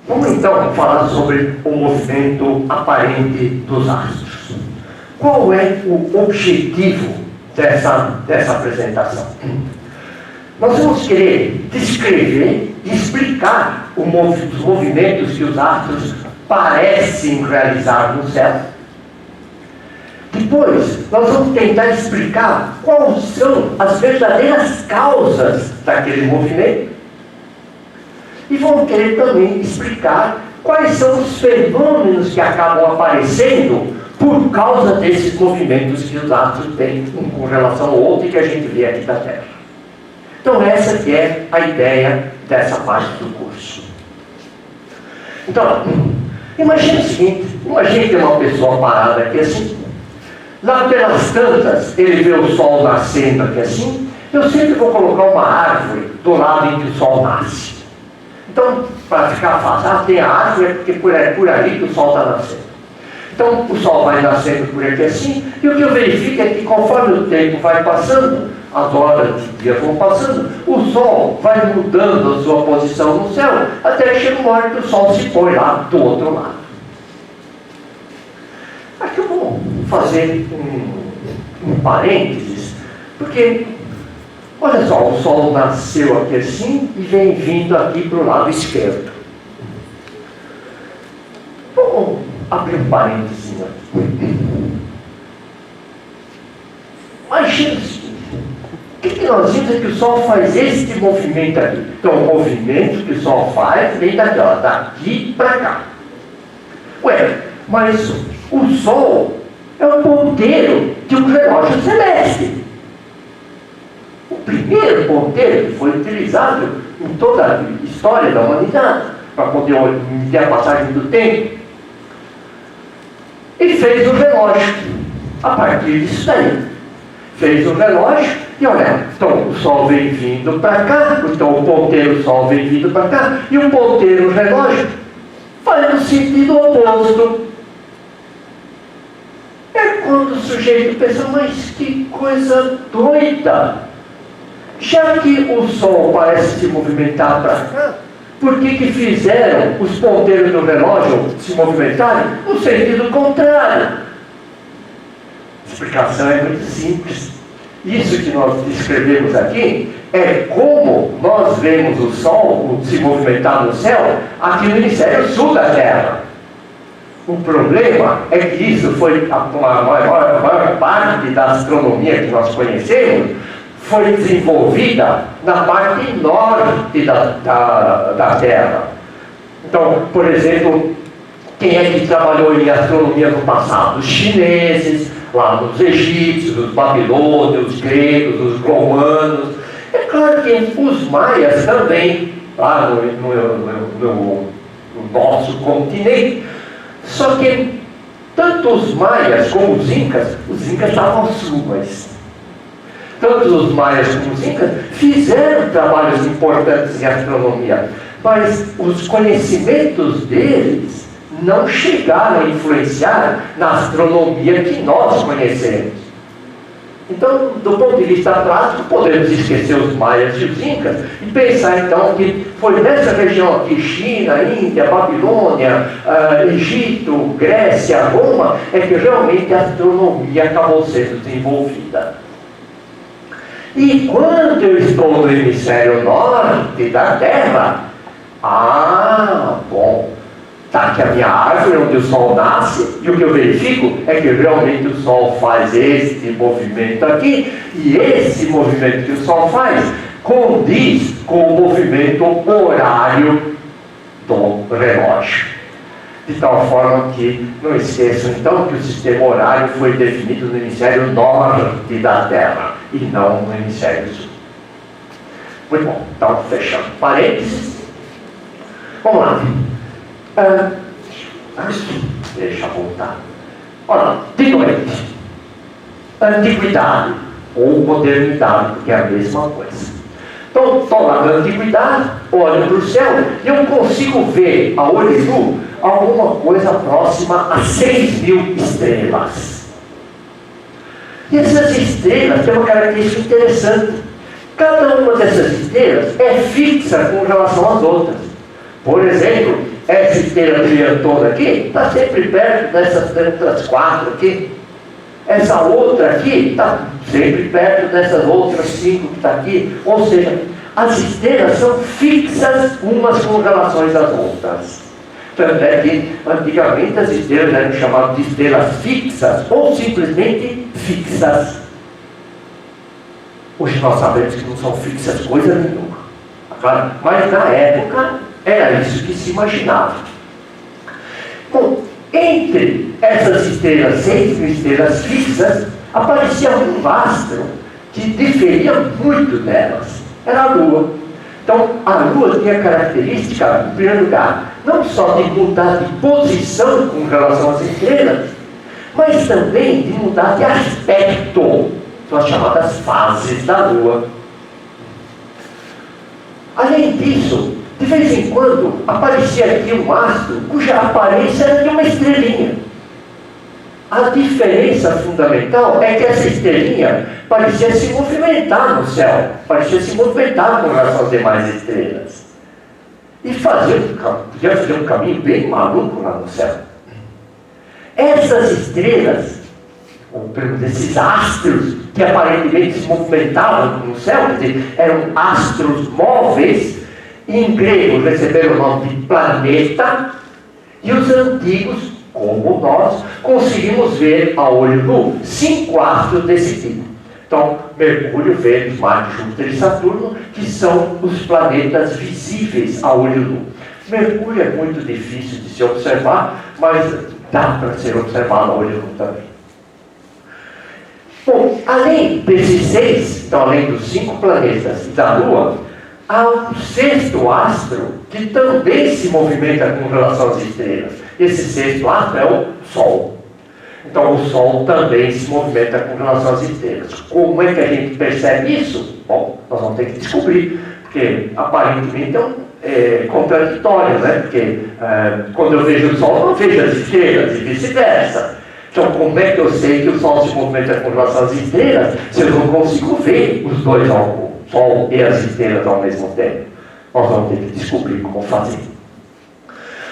Vamos então falar sobre o movimento aparente dos astros. Qual é o objetivo dessa apresentação? Nós vamos querer descrever e explicar os movimentos que os astros parecem realizar no céu. Depois, nós vamos tentar explicar quais são as verdadeiras causas daquele movimento. E vamos querer também explicar quais são os fenômenos que acabam aparecendo por causa desses movimentos que os astros têm um com relação ao outro e que a gente vê aqui da Terra. Então essa que é a ideia dessa parte do curso. Então, imagine o seguinte, imagine que uma pessoa parada aqui assim, lá pelas tantas, ele vê o sol nascendo aqui assim, eu sempre vou colocar uma árvore do lado em que o sol nasce. Então, para ficar fácil, tem a árvore, é porque por ali que o sol está nascendo. Então, o sol vai nascendo por aqui assim, e o que eu verifico é que conforme o tempo vai passando, as horas do dia vão passando, o sol vai mudando a sua posição no céu, até que chega uma hora que o sol se põe lá do outro lado. Aqui eu vou fazer um parênteses, porque olha só, o sol nasceu aqui assim e vem vindo aqui para o lado esquerdo. Vamos abrir um parênteses aqui. Imagina o seguinte, o que nós vimos é que o sol faz este movimento aqui. Então o movimento que o sol faz vem daqui para cá. Ué, mas o sol é o ponteiro de um relógio celeste. O primeiro ponteiro que foi utilizado em toda a história da humanidade para poder medir a passagem do tempo. E fez o relógio a partir disso daí. Fez o relógio e olha, então o sol vem vindo para cá, então o ponteiro sol vem vindo para cá, e o ponteiro relógio vai no sentido oposto. É quando o sujeito pensa, mas que coisa doida! Já que o sol parece se movimentar para cá, por que fizeram os ponteiros do relógio se movimentarem no sentido contrário? A explicação é muito simples. Isso que nós descrevemos aqui é como nós vemos o sol se movimentar no céu aqui no hemisfério sul da Terra. O problema é que isso foi a maior parte da astronomia que nós conhecemos foi desenvolvida na parte norte da Terra. Então, por exemplo, quem é que trabalhou em astronomia no passado? Os chineses, lá nos egípcios, os babilônios, os gregos, os romanos. É claro que os maias também, lá no nosso continente. Só que tanto os maias como os incas estavam ao sul, mas tanto os maias como os incas fizeram trabalhos importantes em astronomia, mas os conhecimentos deles não chegaram a influenciar na astronomia que nós conhecemos. Então, do ponto de vista prático, podemos esquecer os maias e os incas e pensar então que foi nessa região aqui, China, Índia, Babilônia, Egito, Grécia, Roma, é que realmente a astronomia acabou sendo desenvolvida. E quando eu estou no hemisfério norte da Terra, está aqui a minha árvore onde o sol nasce, e o que eu verifico é que realmente o sol faz este movimento aqui, e esse movimento que o sol faz condiz com o movimento horário do relógio. De tal forma que não esqueçam então que o sistema horário foi definido no hemisfério norte da Terra e não no hemisfério sul. Muito bom, então fechando parênteses. Vamos lá. Deixa eu voltar. Olha, de noite, antiguidade ou modernidade, porque é a mesma coisa. Então, estou lá na antiguidade, olho para o céu e eu consigo ver a olho nu alguma coisa próxima a 6.000 estrelas. E essas estrelas têm uma característica interessante. Cada uma dessas estrelas é fixa com relação às outras. Por exemplo, essa esteira brilhantona aqui está sempre perto dessas outras 4 aqui. Essa outra aqui está sempre perto dessas outras 5 que está aqui. Ou seja, as esteiras são fixas umas com relações às outras. Tanto é que antigamente as esteiras eram chamadas de esteiras fixas ou simplesmente fixas. Hoje nós sabemos que não são fixas coisa nenhuma. Claro? Mas na época era isso que se imaginava. Bom, entre essas esteiras, 6 esteiras fixas, aparecia um astro que diferia muito delas. Era a Lua. Então, a Lua tinha a característica, em primeiro lugar, não só de mudar de posição com relação às estrelas, mas também de mudar de aspecto. São as chamadas fases da Lua. Além disso, de vez em quando, aparecia aqui um astro cuja aparência era de uma estrelinha. A diferença fundamental é que essa estrelinha parecia se movimentar no céu, parecia se movimentar com relação às demais estrelas. E podia fazer um caminho bem maluco lá no céu. Essas estrelas, ou pelo menos esses astros que aparentemente se movimentavam no céu, quer dizer, eram astros móveis, em grego receberam o nome de planeta, e os antigos, como nós, conseguimos ver a olho nu 5 astros desse tipo. Então, Mercúrio, Vênus, Marte, Júpiter e Saturno, que são os planetas visíveis a olho nu. Mercúrio é muito difícil de se observar, mas dá para ser observado a olho nu também. Bom, além desses 6, então além dos 5 planetas e da Lua, há um 6º astro que também se movimenta com relação às estrelas. Esse 6º astro é o Sol. Então o Sol também se movimenta com relação às estrelas. Como é que a gente percebe isso? Bom, nós vamos ter que descobrir, porque aparentemente é contraditório, né? Porque quando eu vejo o Sol, eu não vejo as estrelas e vice-versa. Então, como é que eu sei que o Sol se movimenta com relação às estrelas se eu não consigo ver os dois, o Sol e as estrelas ao mesmo tempo? Nós vamos ter que descobrir como fazer.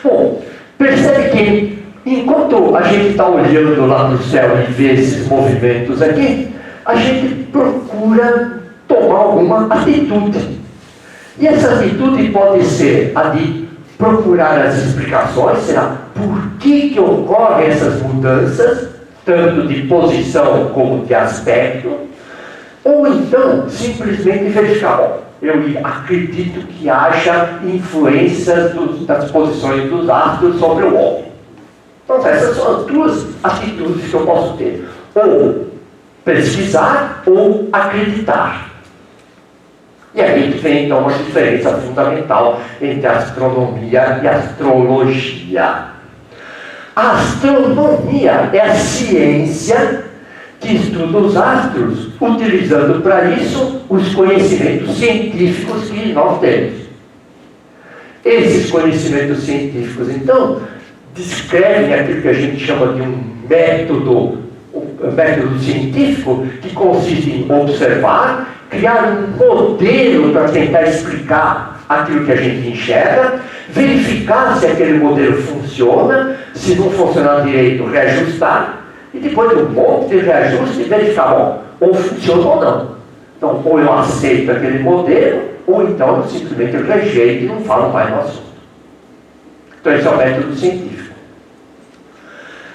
Bom, percebe que enquanto a gente está olhando lá no céu e vê esses movimentos aqui, a gente procura tomar alguma atitude. E essa atitude pode ser a de procurar as explicações, será por que ocorrem essas mudanças, tanto de posição como de aspecto, ou então simplesmente verificar, bom, eu acredito que haja influências das posições dos astros sobre o homem. Então essas são as 2 atitudes que eu posso ter, ou pesquisar ou acreditar. E aí vem então uma diferença fundamental entre astronomia e astrologia. A astronomia é a ciência que estuda os astros, utilizando para isso os conhecimentos científicos que nós temos. Esses conhecimentos científicos, então, descrevem aquilo que a gente chama de um método científico, que consiste em observar, criar um modelo para tentar explicar aquilo que a gente enxerga, verificar se aquele modelo funciona, se não funcionar direito, reajustar, e depois de um monte de reajuste, verificar, bom, ou funciona ou não. Então, ou eu aceito aquele modelo, ou então eu simplesmente rejeito e não falo mais no assunto. Então, esse é o método científico.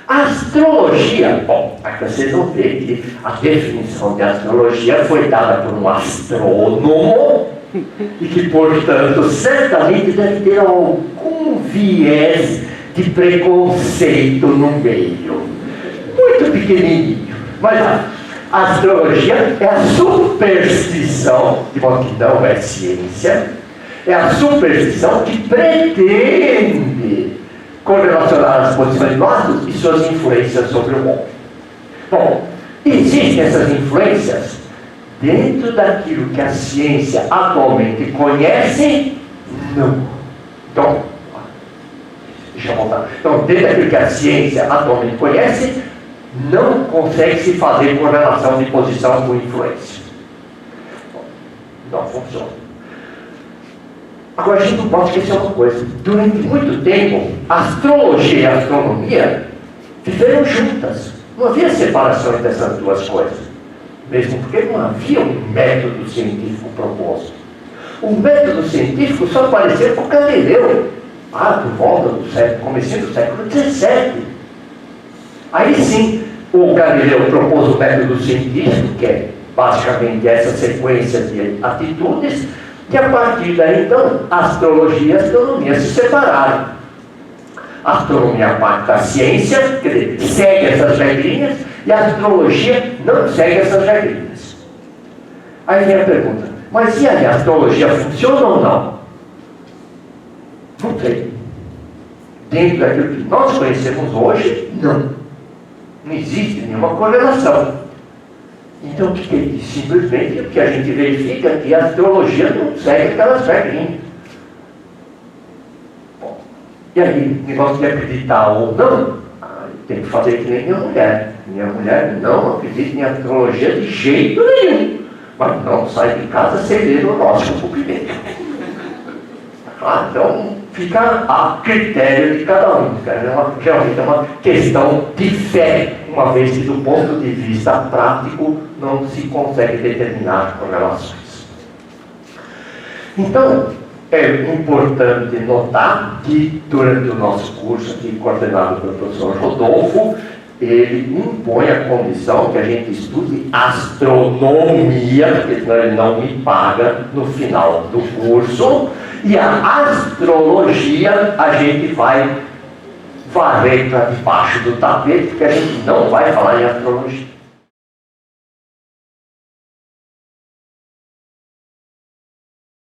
A astrologia, bom, aqui vocês vão ver que a definição de astrologia foi dada por um astrônomo e que, portanto, certamente deve ter algum viés de preconceito no meio. Muito pequenininho. Mas a astrologia é a superstição, de modo que não é ciência, é a superstição que pretende correlacionar as posições dos astros e suas influências sobre o homem. Bom, existem essas influências dentro daquilo que a ciência atualmente conhece? Não. Então, deixa eu voltar. Então, dentro daquilo que a ciência atualmente conhece, não consegue se fazer correlação de posição com influência. Bom, não funciona. Agora, a gente não pode esquecer uma coisa. Durante muito tempo, a astrologia e a astronomia viveram juntas. Não havia separação entre essas duas coisas. Mesmo porque não havia um método científico proposto. O método científico só apareceu com Galileu, por volta do comecinho do século XVII. Aí sim, o Galileu propôs o método científico, que é basicamente essa sequência de atitudes, e a partir daí, então, a astrologia e a astronomia se separaram. A astronomia é a parte da ciência, quer dizer, segue essas regrinhas, e a astrologia não segue essas regrinhas. Aí vem a pergunta, mas e aí, a astrologia funciona ou não? Não sei. Dentro daquilo que nós conhecemos hoje, não. Não existe nenhuma correlação. Então, o que ele diz? Simplesmente o que a gente verifica é que a astrologia não segue aquelas regrinhas. Bom, e aí, o negócio de acreditar ou não, tem que fazer que nem minha mulher. Minha mulher não acredita em astrologia de jeito nenhum. Mas não sai de casa sem ler o horóscopo primeiro. Então, fica a critério de cada um. Realmente é uma questão de fé, uma vez que do ponto de vista prático não se consegue determinar correlações. Então, é importante notar que durante o nosso curso aqui, coordenado pelo professor Rodolfo, ele impõe a condição que a gente estude astronomia, porque senão ele não me paga no final do curso, e a astrologia a gente vai varrer para debaixo do tapete, porque a gente não vai falar em astrologia.